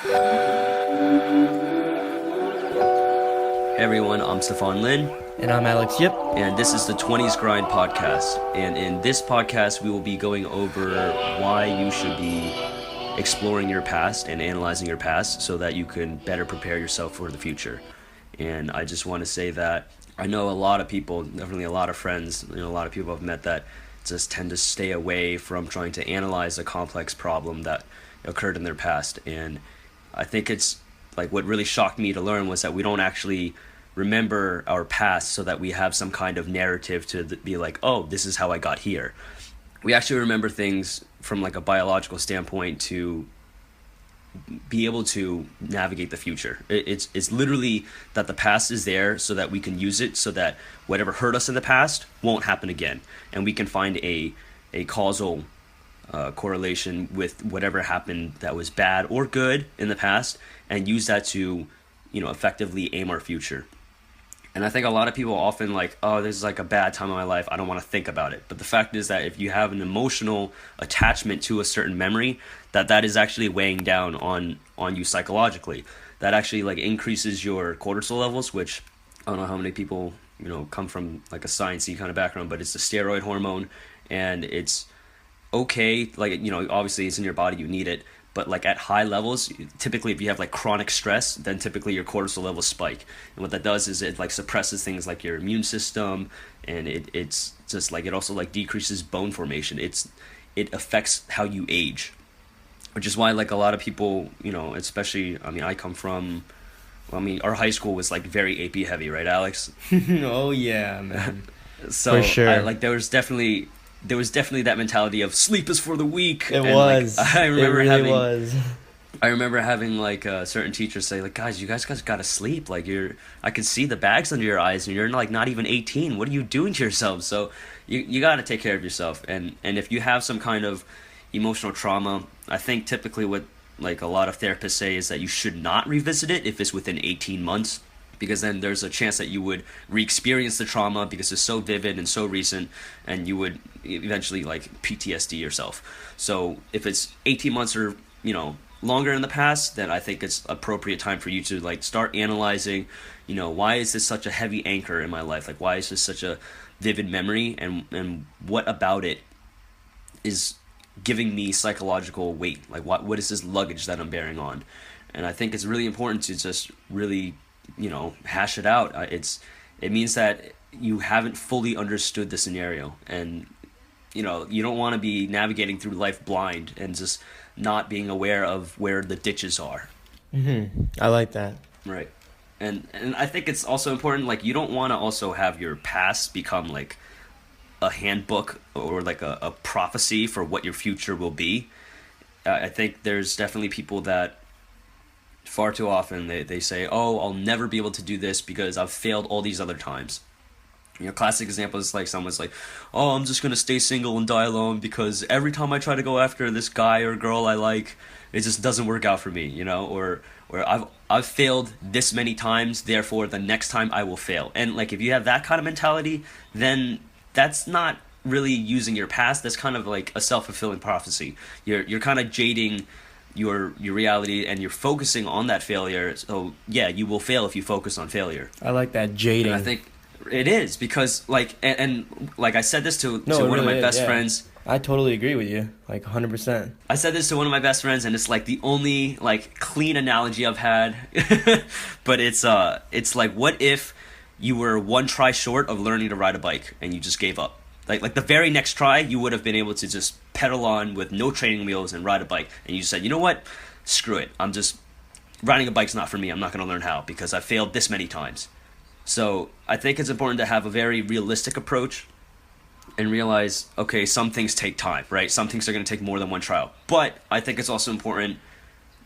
Hey everyone, I'm Stefan Lin, And I'm Alex Yip. and this is the 20s Grind podcast. And in this podcast, we will be going over why you should be exploring your past and analyzing your past so that you can better prepare yourself for the future. And I just want to say that I know a lot of people, definitely a lot of friends, a lot of people I've met that just tend to stay away from trying to analyze a complex problem that occurred in their past. And I think it's like what really shocked me to learn was that we don't actually remember our past so that we have some kind of narrative to be like, oh, this is how I got here. We actually remember things from like a biological standpoint to be able to navigate the future. It's literally that the past is there so that we can use it so that whatever hurt us in the past won't happen again, and we can find a causal correlation with whatever happened that was bad or good in the past, and use that to effectively aim our future. And I think a lot of people often like, oh, this is like a bad time in my life, I don't want to think about it. But the fact is that if you have an emotional attachment to a certain memory, that is actually weighing down on you psychologically. That actually like increases your cortisol levels, which I don't know how many people come from like a sciencey kind of background, but it's a steroid hormone, and it's okay, like obviously it's in your body, you need it, but like at high levels, typically if you have like chronic stress, then typically your cortisol levels spike. And what that does is it like suppresses things like your immune system, and it's just like it also like decreases bone formation. It affects how you age, which is why like a lot of people, especially, I mean, I come from, well, I mean, our high school was like very AP heavy, right, Alex? Oh yeah, man. So For sure. like there was definitely that mentality of sleep is for the weak. It And was. like I remember it really having was. I remember having like certain teachers say like, guys, you guys gotta sleep. Like I can see the bags under your eyes, and you're like not even 18. What are you doing to yourself? So you gotta take care of yourself. And if you have some kind of emotional trauma, I think typically what like a lot of therapists say is that you should not revisit it if it's within 18 months, because then there's a chance that you would re-experience the trauma because it's so vivid and so recent, and you would eventually like PTSD yourself. So if it's 18 months or longer in the past, then I think it's appropriate time for you to like start analyzing, why is this such a heavy anchor in my life? Like, why is this such a vivid memory, and what about it is giving me psychological weight? Like, what is this luggage that I'm bearing on? And I think it's really important to just really hash it out. It means that you haven't fully understood the scenario, and you don't want to be navigating through life blind and just not being aware of where the ditches are. I like that. Right. And I think it's also important, like, you don't want to also have your past become like a handbook or like a prophecy for what your future will be. I think there's definitely people that far too often they say, oh, I'll never be able to do this because I've failed all these other times. Classic example is like someone's like, oh, I'm just gonna stay single and die alone because every time I try to go after this guy or girl I like, it just doesn't work out for me, or I've failed this many times, therefore the next time I will fail. And like if you have that kind of mentality, then that's not really using your past. That's kind of like a self-fulfilling prophecy. You're kind of jading your reality, and you're focusing on that failure. So yeah, you will fail if you focus on failure. I like that jading. And I think it is because like and like I said this to No, it one of really my is, best yeah. friends. I totally agree with you, like 100%. I said this to one of my best friends, and it's like the only like clean analogy I've had. But it's like, what if you were one try short of learning to ride a bike and you just gave up? Like the very next try, you would have been able to just pedal on with no training wheels and ride a bike, and you said, you know what, screw it, I'm just riding a bike's not for me. I'm not going to learn how because I failed this many times. So I think it's important to have a very realistic approach and realize, okay, some things take time, right? Some things are going to take more than one trial. But I think it's also important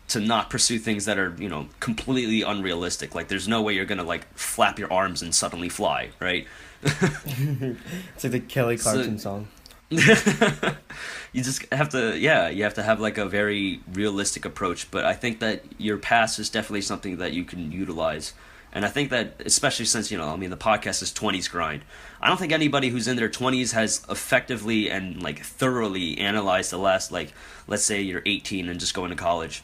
to not pursue things that are, completely unrealistic. Like there's no way you're going to like flap your arms and suddenly fly, right? It's like the Kelly Clarkson song. You just have to, yeah, you have to have like a very realistic approach. But I think that your past is definitely something that you can utilize. And I think that, especially since, the podcast is 20s grind, I don't think anybody who's in their 20s has effectively and like thoroughly analyzed the last, like, let's say you're 18 and just going to college.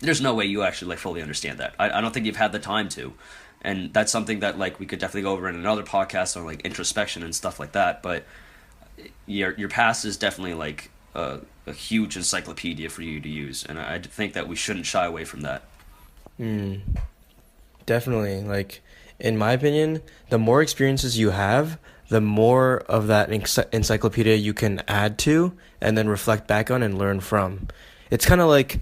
there's no way you actually like fully understand that. I don't think you've had the time to, and that's something that like we could definitely go over in another podcast on like introspection and stuff like that. But your past is definitely like a huge encyclopedia for you to use, and I think that we shouldn't shy away from that. Mm, definitely. Like, in my opinion, the more experiences you have, the more of that encyclopedia you can add to and then reflect back on and learn from. It's kind of like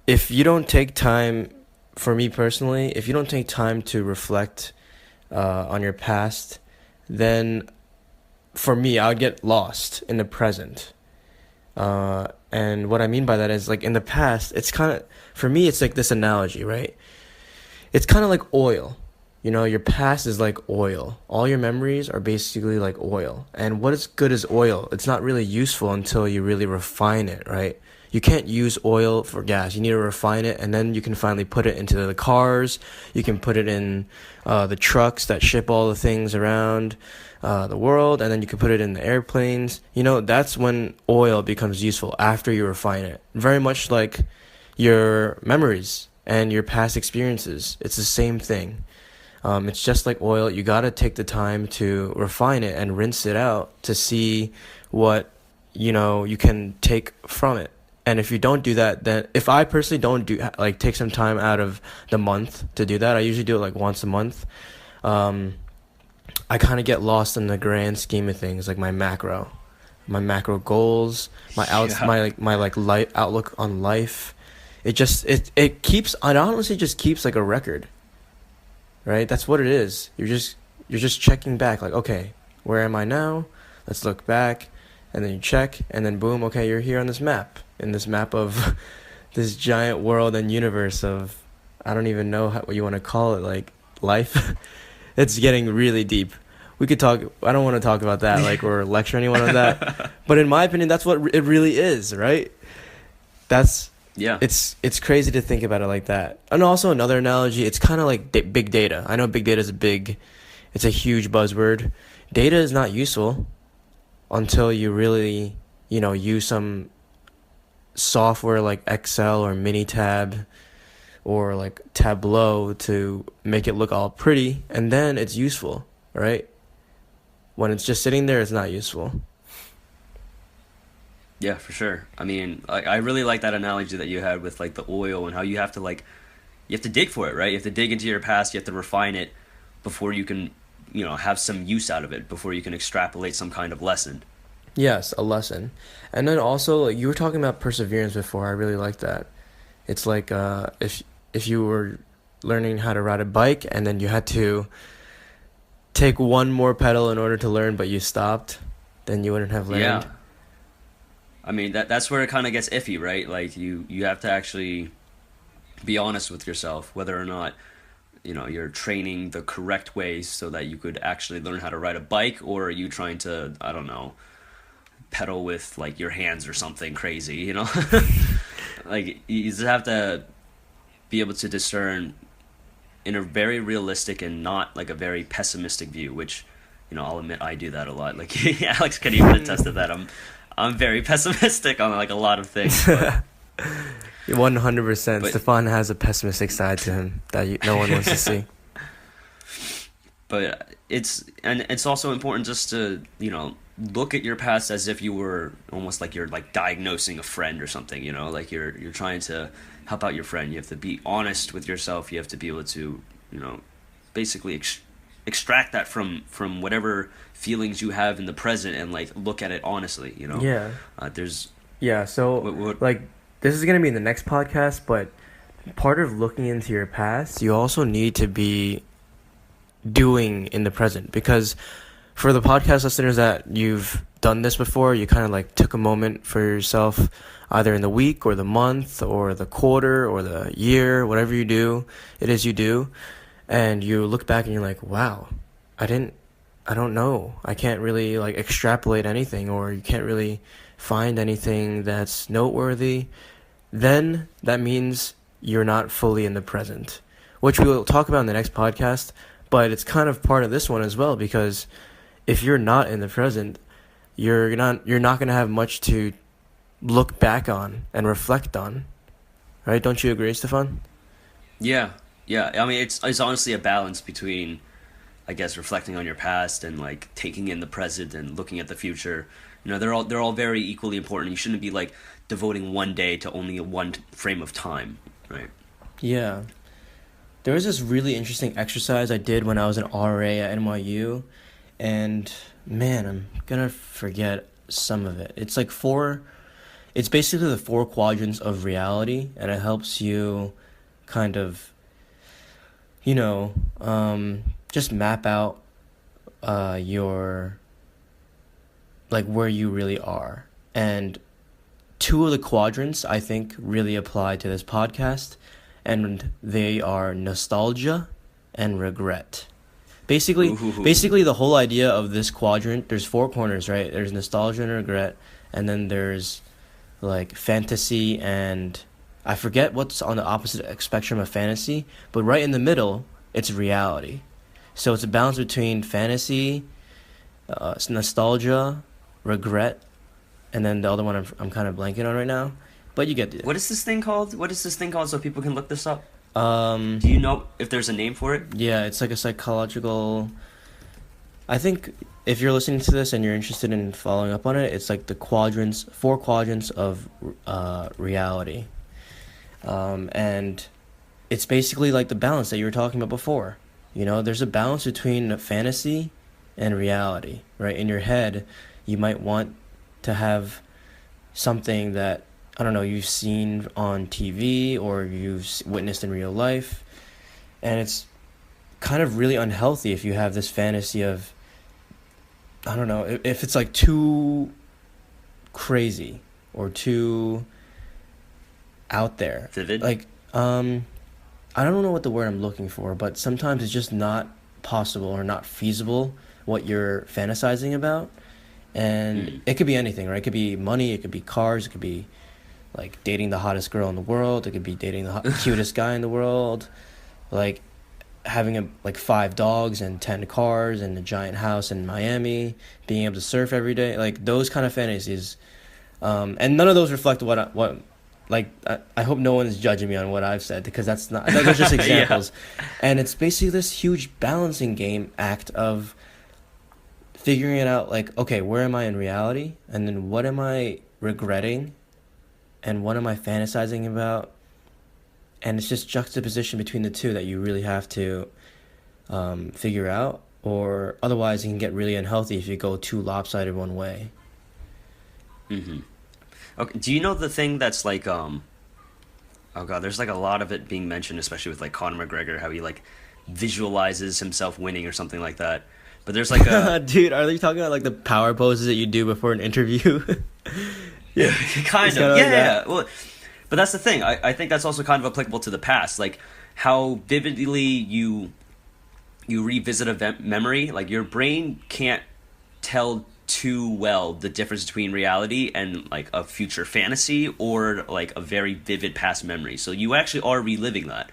if you don't take time, for me personally, if you don't take time to reflect on your past, then for me, I would get lost in the present. And what I mean by that is like in the past, it's kind of, for me, it's like this analogy, right? It's kind of like oil. You know, your past is like oil. All your memories are basically like oil. And what is good as oil? It's not really useful until you really refine it, right? You can't use oil for gas. You need to refine it, and then you can finally put it into the cars. You can put it in the trucks that ship all the things around the world, and then you can put it in the airplanes. You know, that's when oil becomes useful, after you refine it. Very much like your memories and your past experiences. It's the same thing. It's just like oil. You gotta take the time to refine it and rinse it out to see what, you know, you can take from it. And if you don't do that, then if I personally don't do like take some time out of the month to do that, I usually do it like once a month. I kind of get lost in the grand scheme of things, like my macro goals, my like light outlook on life. It keeps, it honestly just keeps like a record, right? That's what it is. You're just checking back, like, okay, where am I now? Let's look back, and then you check, and then boom, okay, you're here on this map, in this map of this giant world and universe of, I don't even know what you want to call it, like life. It's getting really deep. We could talk. I don't want to talk about that, like, or lecture anyone on that. But in my opinion, that's what it really is, right? That's Yeah. it's crazy to think about it like that. And also another analogy, it's kind of like big data. I know big data is it's a huge buzzword. Data is not useful until you really, you know, use some software like Excel or Minitab or like Tableau to make it look all pretty, and then it's useful, right? When it's just sitting there, it's not useful. Yeah, for sure. I mean, I really like that analogy that you had with like the oil and how you have to like you have to dig for it, right? You have to dig into your past, you have to refine it before you can, you know, have some use out of it, before you can extrapolate some kind of lesson. Yes, a lesson. And then also, like, you were talking about perseverance before. I really like that. It's like if you were learning how to ride a bike and then you had to take one more pedal in order to learn, but you stopped, then you wouldn't have Yeah. learned. I mean, that's where it kind of gets iffy, right? Like you have to actually be honest with yourself whether or not, you know, you're training the correct way so that you could actually learn how to ride a bike, or are you trying to, I don't know, pedal with like your hands or something crazy, you know? Like you just have to be able to discern in a very realistic and not like a very pessimistic view, which, you know, I'll admit I do that a lot. Like Alex can even attest to that. I'm very pessimistic on like a lot of things, but 100%. but Stefan has a pessimistic side to him that no one wants to see. but it's also important just to, you know, look at your past as if you were almost like you're like diagnosing a friend or something, you know, like you're trying to help out your friend. You have to be honest with yourself. You have to be able to, you know, basically extract that from whatever feelings you have in the present and like look at it honestly, you know. Yeah. There's Yeah, so what like this is going to be in the next podcast, but part of looking into your past, you also need to be doing in the present, because for the podcast listeners that you've done this before, you kind of like took a moment for yourself, either in the week or the month or the quarter or the year, whatever you do, and you look back and you're like, wow, I don't know. I can't really like extrapolate anything, or you can't really find anything that's noteworthy. Then that means you're not fully in the present, which we will talk about in the next podcast, but it's kind of part of this one as well, because if you're not in the present, you're not going to have much to look back on and reflect on, right? Don't you agree, Stefan? Yeah, yeah. I mean, it's honestly a balance between, I guess, reflecting on your past and like taking in the present and looking at the future. You know, they're all very equally important. You shouldn't be like devoting one day to only a one frame of time, right? Yeah. There was this really interesting exercise I did when I was an RA at NYU, and man, I'm gonna forget some of it. It's basically the four quadrants of reality, and it helps you kind of, you know, just map out your, like, where you really are. And two of the quadrants I think really apply to this podcast, and they are nostalgia and regret. Basically, Ooh. basically the whole idea of this quadrant, there's four corners, right? There's nostalgia and regret, and then there's like fantasy and I forget what's on the opposite spectrum of fantasy, but right in the middle, it's reality. So it's a balance between fantasy, nostalgia, regret, and then the other one I'm kind of blanking on right now. But you get it. What is this thing called? What is this thing called so people can look this up? Um, Do you know if there's a name for it? yeah, it's like a psychological. I think if you're listening to this and you're interested in following up on it, it's like the quadrants, four quadrants of reality. And it's basically like the balance that you were talking about before. You know, there's a balance between fantasy and reality, right? In your head, you might want to have something that, I don't know, you've seen on TV or you've witnessed in real life. And it's kind of really unhealthy if you have this fantasy of, I don't know, if it's like too crazy or too out there. Vivid. Like, I don't know what the word I'm looking for, but sometimes it's just not possible or not feasible what you're fantasizing about. And Mm. it could be anything, right? It could be money, it could be cars, it could be like dating the hottest girl in the world, it could be dating the cutest guy in the world, like having like 5 dogs and 10 cars and a giant house in Miami, being able to surf every day, like those kind of fantasies. And none of those reflect what like I hope no one is judging me on what I've said because that's not those are just Yeah. examples. And it's basically this huge balancing game act of figuring it out, like, okay, where am I in reality, and then what am I regretting, and what am I fantasizing about, and it's just juxtaposition between the two that you really have to figure out, or otherwise it can get really unhealthy if you go too lopsided one way. Hmm. Okay. Do you know the thing that's like oh god, there's like a lot of it being mentioned, especially with like Conor McGregor, how he like visualizes himself winning or something like that. But there's like a Dude, are you talking about like the power poses that you do before an interview? Yeah, it's kind kind of of yeah, like yeah, that. yeah. Well, but that's the thing. I think that's also kind of applicable to the past, like how vividly you revisit a memory. Like your brain can't tell too well the difference between reality and like a future fantasy or like a very vivid past memory. So you actually are reliving that.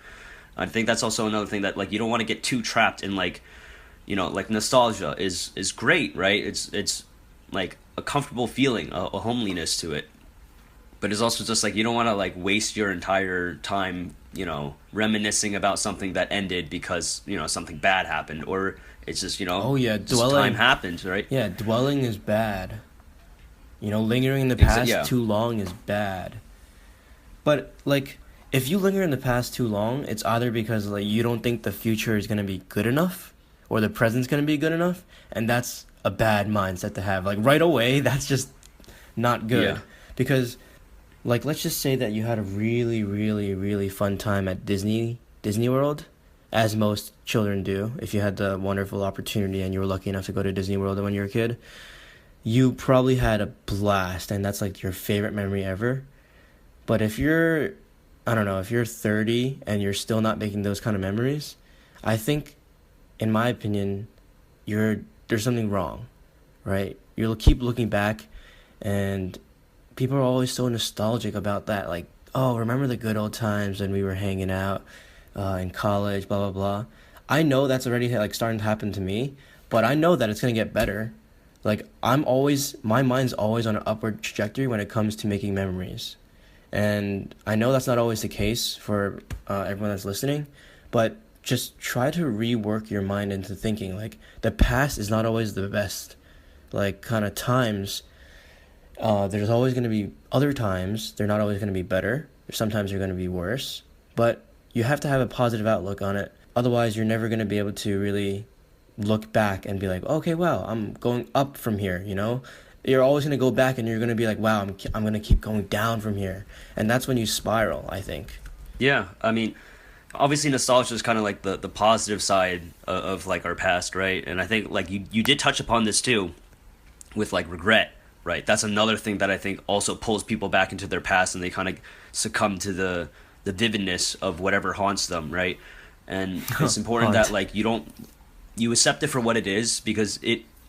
I think that's also another thing that like you don't want to get too trapped in like like nostalgia is great, right? It's like a comfortable feeling, a homeliness to it. But it's also just like you don't want to like waste your entire time, reminiscing about something that ended because, something bad happened or it's just, Oh yeah, just time dwelling. happens, right? Yeah, dwelling is bad. You know, lingering in the past Yeah. too long is bad. But like, if you linger in the past too long, it's either because like you don't think the future is gonna be good enough, or the present's gonna be good enough, and that's a bad mindset to have. Like right away, that's just not Yeah. good. Because like, let's just say that you had a really, really, really fun time at Disney World, as most children do. If you had the wonderful opportunity and you were lucky enough to go to Disney World when you were a kid, you probably had a blast, and that's like your favorite memory ever. But if you're, I don't know, if you're 30 and you're still not making those kind of memories, I think, in my opinion, there's something wrong, right? You'll keep looking back, and people are always so nostalgic about that. Like, oh, remember the good old times when we were hanging out in college, blah blah blah. I know that's already like starting to happen to me, but I know that it's gonna get better. Like my mind's always on an upward trajectory when it comes to making memories. And I know that's not always the case for everyone that's listening, but just try to rework your mind into thinking like the past is not always the best like kind of times. There's always going to be other times. They're not always going to be better. Sometimes they're going to be worse. But you have to have a positive outlook on it. Otherwise, you're never going to be able to really look back and be like, okay, wow, I'm going up from here, you know? You're always going to go back and you're going to be like, wow, I'm going to keep going down from here. And that's when you spiral, I think. Yeah, I mean, obviously nostalgia is kind of like the positive side of like our past, right? And I think like you did touch upon this too with like regret, right? That's another thing that I think also pulls people back into their past and they kind of succumb to the vividness of whatever haunts them, right? And it's important that like you accept it for what it is because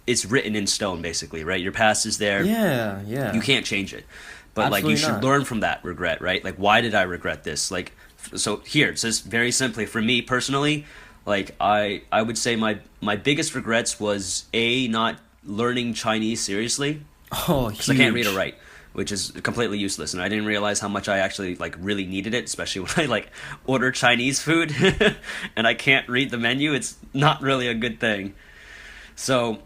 it's written in stone basically, right? Your past is there. Yeah, yeah. You can't change it. But Absolutely like you should not. learn from that regret, right? Like why did I regret this? Like so here, it says very simply for me personally, like I would say my biggest regrets was not learning Chinese seriously Oh, because I can't read or huge. write, which is completely useless, and I didn't realize how much I actually like really needed it, especially when I like order Chinese food and I can't read the menu. It's not really a good thing. So,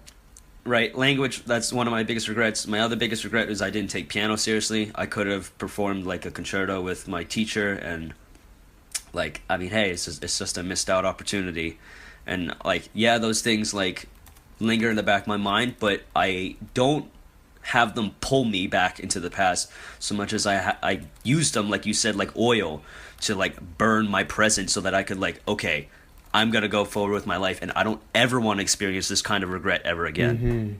right, language, that's one of my biggest regrets. My other biggest regret is I didn't take piano seriously. I could have performed like a concerto with my teacher and like I mean, hey, it's just a missed out opportunity. And like yeah, those things like linger in the back of my mind, but I don't have them pull me back into the past so much as I used them like you said like oil to like burn my present so that I could like okay, I'm going to go forward with my life and I don't ever want to experience this kind of regret ever again. Mm-hmm.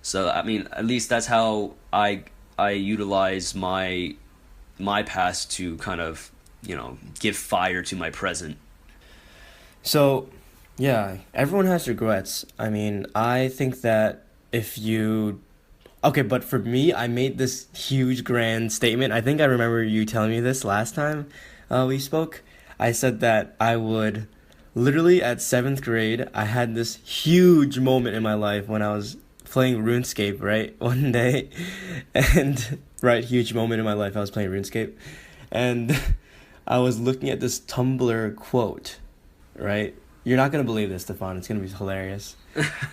So I mean, at least that's how I utilize my past to kind of, give fire to my present. So, yeah, everyone has regrets. I mean, I think that if you okay, but for me, I made this huge grand statement. I think I remember you telling me this last time we spoke. I said that I would literally at seventh grade, I had this huge moment in my life when I was playing RuneScape, right? One day. And, right, huge moment in my life. I was playing RuneScape. And I was looking at this Tumblr quote, right? You're not going to believe this, Stefan. It's going to be hilarious.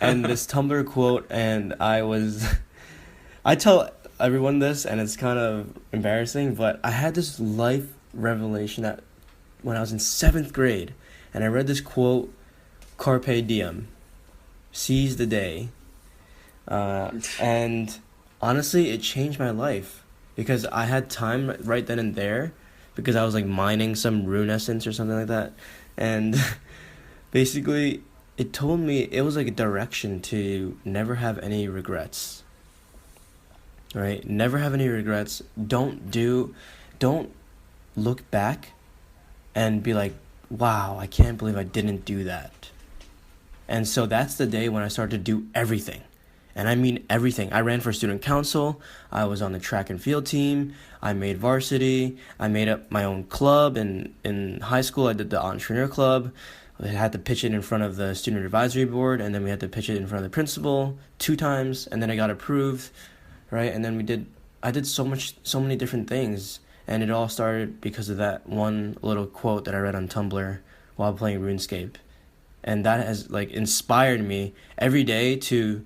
And this Tumblr quote, and I tell everyone this, and it's kind of embarrassing, but I had this life revelation that when I was in seventh grade, and I read this quote, "Carpe diem," seize the day, and honestly, it changed my life because I had time right then and there, because I was like mining some rune essence or something like that, and basically, it told me it was like a direction to never have any regrets. Right? Never have any regrets. Don't look back and be like, wow, I can't believe I didn't do that. And so that's the day when I started to do everything. And I mean everything. I ran for student council. I was on the track and field team. I made varsity. I made up my own club. In high school, I did the entrepreneur club. I had to pitch it in front of the student advisory board, and then we had to pitch it in front of the principal 2 times, and then I got approved. Right? And then I did so many different things, and it all started because of that one little quote that I read on Tumblr while playing RuneScape. And that has like inspired me every day to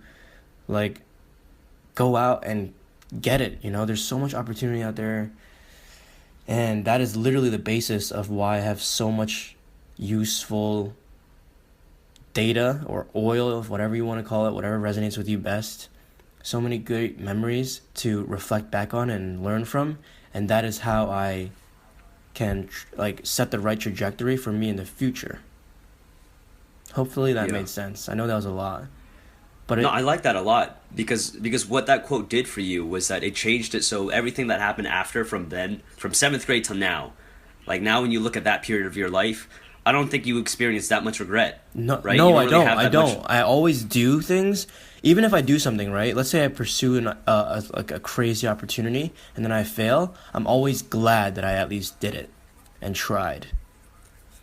like go out and get it, There's so much opportunity out there. And that is literally the basis of why I have so much useful data or oil, whatever you want to call it, whatever resonates with you best. So many great memories to reflect back on and learn from, and that is how I can set the right trajectory for me in the future. Hopefully that Yeah. made sense. I know that was a lot, but No, I like that a lot because what that quote did for you was that it changed it so everything that happened after from then, from seventh grade till now, like now when you look at that period of your life, I don't think you experienced that much regret, no, right? no, You don't I really don't. have I that don't. much. I always do things, even if I do something right. Let's say I pursue like a crazy opportunity and then I fail. I'm always glad that I at least did it and tried,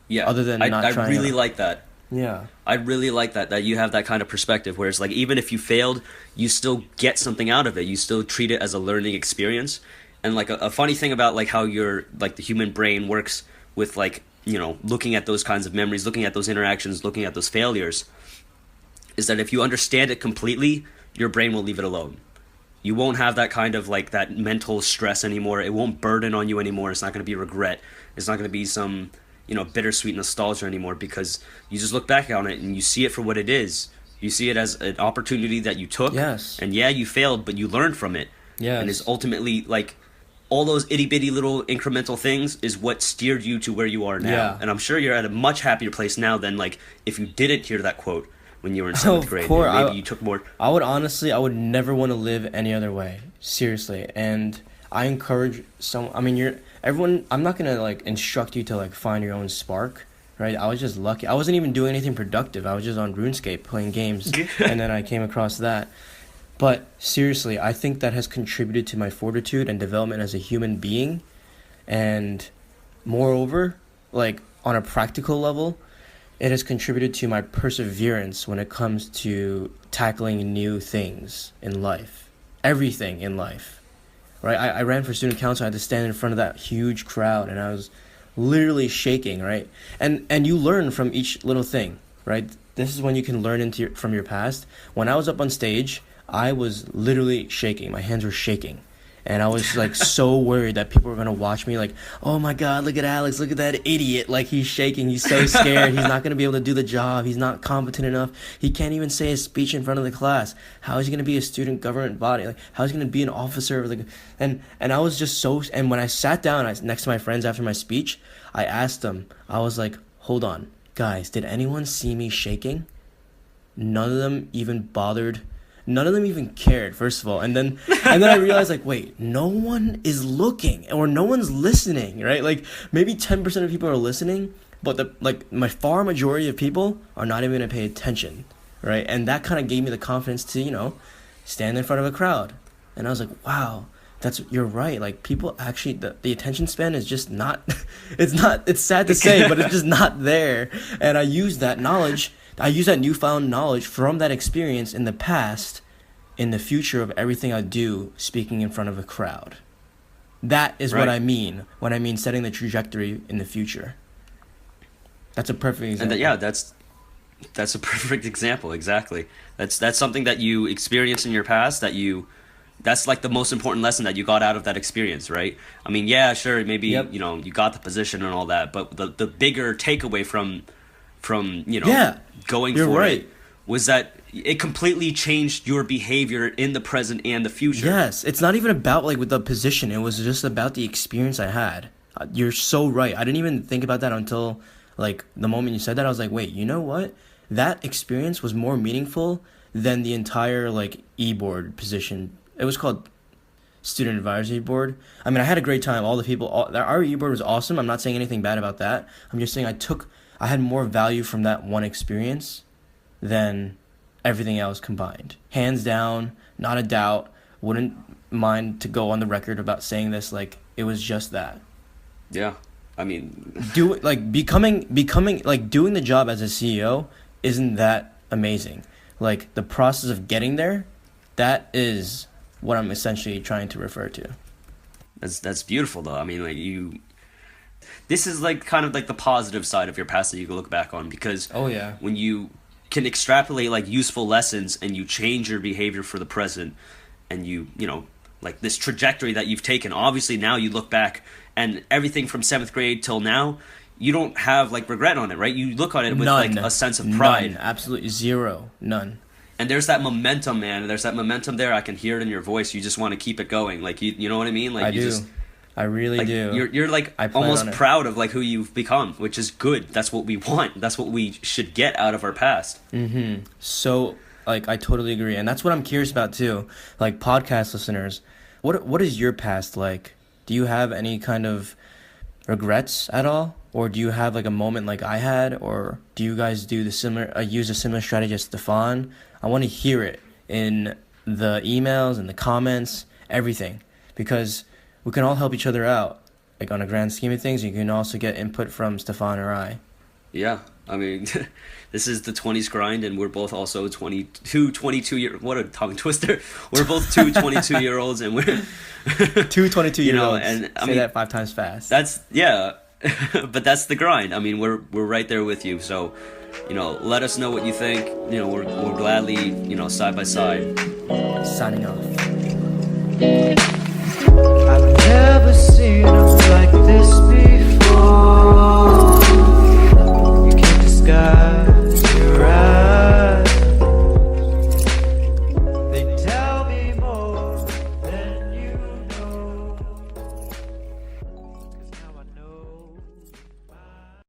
Yeah, other than I not I trying really to. like that. Yeah. I really like that you have that kind of perspective where it's like even if you failed, you still get something out of it. You still treat it as a learning experience. And like a funny thing about like how your like the human brain works with like, you know, looking at those kinds of memories, looking at those interactions, looking at those failures, is that if you understand it completely, your brain will leave it alone. You won't have that kind of like that mental stress anymore. It won't burden on you anymore. It's not going to be regret. It's not going to be some, you know, bittersweet nostalgia anymore, because you just look back on it and you see it for what it is. You see it as an opportunity that you took. Yes. And yeah, you failed, but you learned from it. Yes. And it's ultimately like all those itty bitty little incremental things is what steered you to where you are now. Yeah. And I'm sure you're at a much happier place now than like if you didn't hear that quote when you were in seventh grade. Course, maybe you took more. I would never want to live any other way. Seriously. And I encourage everyone, I'm not going to like instruct you to like find your own spark, right? I was just lucky. I wasn't even doing anything productive. I was just on RuneScape playing games. And then I came across that. But seriously, I think that has contributed to my fortitude and development as a human being. And moreover, like on a practical level, it has contributed to my perseverance when it comes to tackling new things in life. Everything in life. Right? I ran for student council. I had to stand in front of that huge crowd, and I was literally shaking, right? And you learn from each little thing, right? This is when you can learn from your past. When I was up on stage, I was literally shaking. My hands were shaking. And I was like so worried that people were going to watch me like, oh my God, look at Alex, look at that idiot. Like he's shaking, he's so scared, he's not going to be able to do the job, he's not competent enough, he can't even say a speech in front of the class. How is he going to be a student government body? Like how is he going to be an officer? And I was just so, and when I sat down next to my friends after my speech, I asked them, I was like, hold on, guys, did anyone see me shaking? None of them even bothered. None of them even cared, first of all. And then I realized, like, wait, no one is looking or no one's listening, right? Like, maybe 10% of people are listening, but my far majority of people are not even going to pay attention, right? And that kind of gave me the confidence to, you know, stand in front of a crowd. And I was like, wow, you're right. Like, people actually, the attention span is just not, it's sad to say, but it's just not there. And I use that newfound knowledge from that experience in the past, in the future of everything I do, speaking in front of a crowd. That is what I mean when I mean setting the trajectory in the future. That's a perfect example. And that's a perfect example, exactly. That's something that you experienced in your past that's like the most important lesson that you got out of that experience, right? I mean, yeah, sure, maybe, you know, you got the position and all that, but the bigger takeaway from you know, going for it was that it completely changed your behavior in the present and the future. Yes, it's not even about like with the position. It was just about the experience I had. You're so right. I didn't even think about that until like the moment you said that. I was like, wait, you know what? That experience was more meaningful than the entire like e-board position. It was called Student Advisory Board. I mean, I had a great time. All the people, our e-board was awesome. I'm not saying anything bad about that. I'm just saying I had more value from that one experience than everything else combined. Hands down, not a doubt. Wouldn't mind to go on the record about saying this. Like, it was just that. Yeah, I mean, becoming like doing the job as a CEO isn't that amazing. Like the process of getting there, that is what I'm essentially trying to refer to. That's beautiful though. I mean, like this is like kind of like the positive side of your past that you can look back on, because when you can extrapolate like useful lessons and you change your behavior for the present, and you know, like this trajectory that you've taken, obviously now you look back and everything from 7th grade till now, you don't have like regret on it, right? You look on it with like a sense of pride. None. Absolutely zero. None. And there's that momentum, man. There's that momentum there. I can hear it in your voice. You just want to keep it going. Like you know what I mean? Like I do. I really like, do. You're like almost proud of like who you've become, which is good. That's what we want. That's what we should get out of our past. Mm-hmm. So like I totally agree, and that's what I'm curious about too. Like podcast listeners, what is your past like? Do you have any kind of regrets at all, or do you have like a moment like I had, or do you guys do use a similar strategy as Stefan? I want to hear it in the emails and the comments, everything, because we can all help each other out. Like on a grand scheme of things, you can also get input from Stefan or I. Yeah, I mean, this is the 20s grind, and we're both also 22 what a tongue twister. We're both 22-year-olds, and we're Two 22-year-olds. and I Say mean that 5 times fast. that's yeah, but that's the grind. I mean, we're right there with you. So, let us know what you think. We're gladly, side by side. Signing off. I've never seen 'em like this before.